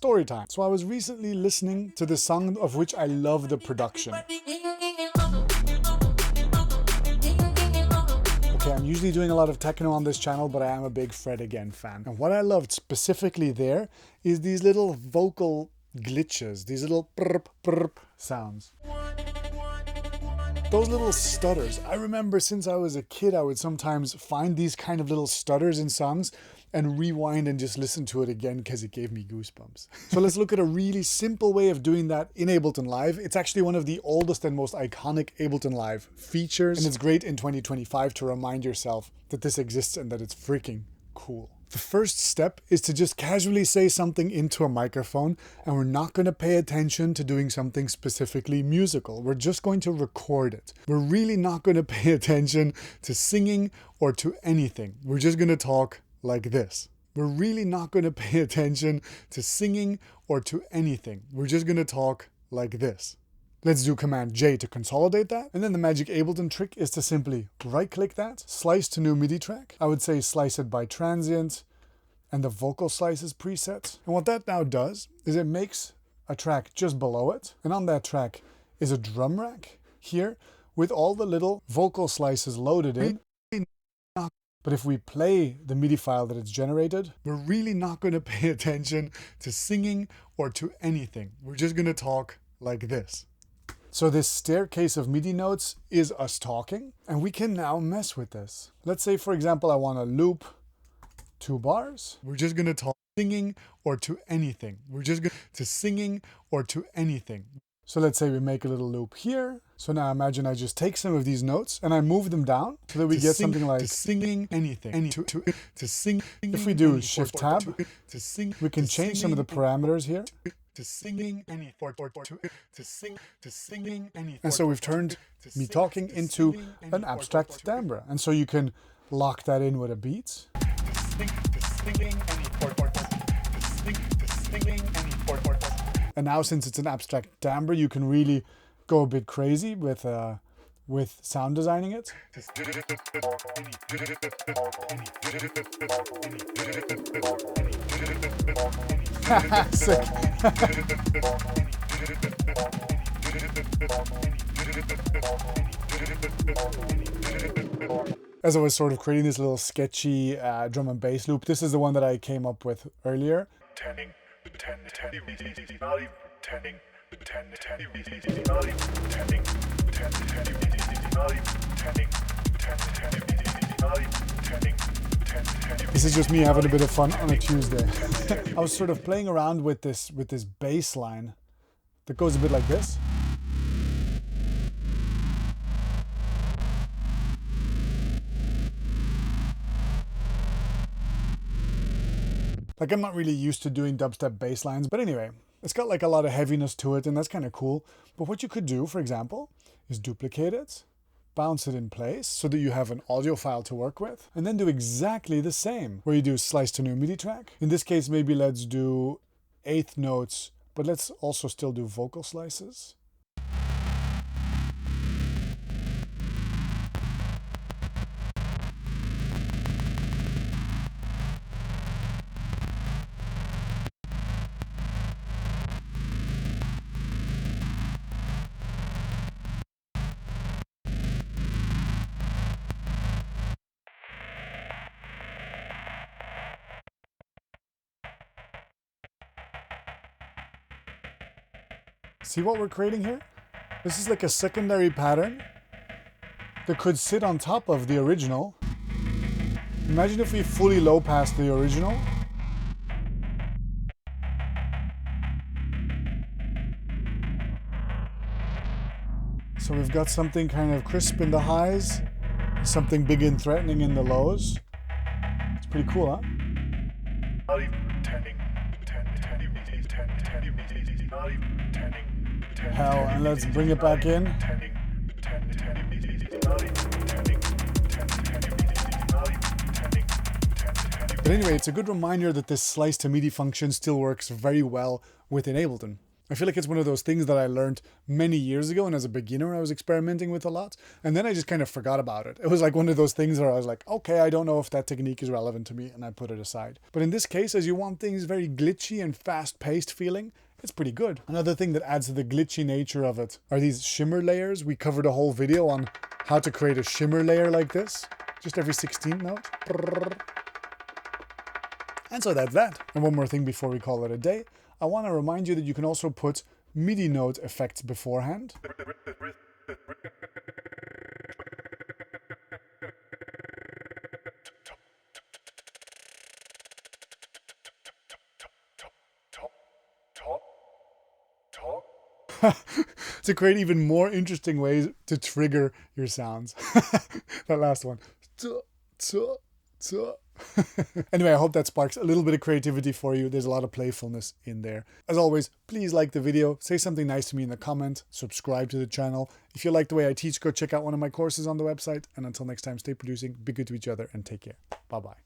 story time. So I was recently listening to the song of which I love the production. Okay, I'm usually doing a lot of techno on this channel, but I am a big Fred Again fan. And what I loved specifically there is these little vocal glitches, these little prp prp sounds. Those little stutters. I remember since I was a kid, I would sometimes find these kind of little stutters in songs and rewind and just listen to it again because it gave me goosebumps. So let's look at a really simple way of doing that in Ableton Live. It's actually one of the oldest and most iconic Ableton Live features. And it's great in 2025 to remind yourself that this exists and that it's freaking cool. The first step is to just casually say something into a microphone, and we're not going to pay attention to doing something specifically musical. We're just going to record it. We're really not going to pay attention to singing or to anything. We're just going to talk like this. We're really not going to pay attention to singing or to anything. We're just going to talk like this. Let's do Command J to consolidate that. And then the magic Ableton trick is to simply right-click that, slice to new MIDI track. I would say slice it by transient and the vocal slices preset. And what that now does is it makes a track just below it. And on that track is a drum rack here with all the little vocal slices loaded in. But if we play the MIDI file that it's generated, we're really not going to pay attention to singing or to anything. We're just going to talk like this. So this staircase of MIDI notes is us talking, and we can now mess with this. Let's say, for example, I want to loop 2 bars. We're just going to talk singing or to anything. We're just going to singing or to anything. So let's say we make a little loop here. So now imagine I just take some of these notes and I move them down so that we get something like singing anything. To sing. If we do Shift Tab, we can change some of the parameters here. To singing anything, to singing anything. And so we've turned me talking into an abstract timbre. And so you can lock that in with a beat. And now since it's an abstract timbre, you can really go a bit crazy with sound designing it. Sick. As I was sort of creating this little sketchy drum and bass loop, this is the one that I came up with earlier. This is just me having a bit of fun on a Tuesday. I was sort of playing around with this bass line that goes a bit like this. Like, I'm not really used to doing dubstep bass lines, but anyway, it's got like a lot of heaviness to it, and that's kind of cool. But what you could do, for example, is duplicate it, bounce it in place so that you have an audio file to work with, and then do exactly the same, where you do slice to new MIDI track. In this case, maybe let's do 8th notes, but let's also still do vocal slices. See what we're creating here? This is like a secondary pattern that could sit on top of the original. Imagine if we fully low pass the original. So we've got something kind of crisp in the highs, something big and threatening in the lows. It's pretty cool, huh? Hell, and let's bring it back in. But anyway, it's a good reminder that this slice to MIDI function still works very well within Ableton. I feel like it's one of those things that I learned many years ago, and as a beginner I was experimenting with a lot, and then I just kind of forgot about it. It was like one of those things where I was like, okay, I don't know if that technique is relevant to me, and I put it aside. But in this case, as you want things very glitchy and fast-paced feeling, it's pretty good. Another thing that adds to the glitchy nature of it are these shimmer layers. We covered a whole video on how to create a shimmer layer like this, just every 16th note. And so that's that. And one more thing before we call it a day. I want to remind you that you can also put MIDI note effects beforehand. To create even more interesting ways to trigger your sounds. That last one. Anyway, I hope that sparks a little bit of creativity for you. There's a lot of playfulness in there. As always, please like the video, say something nice to me in the comment, subscribe to the channel. If you like the way I teach, go check out one of my courses on the website. And until next time, stay producing, be good to each other, and take care. Bye-bye.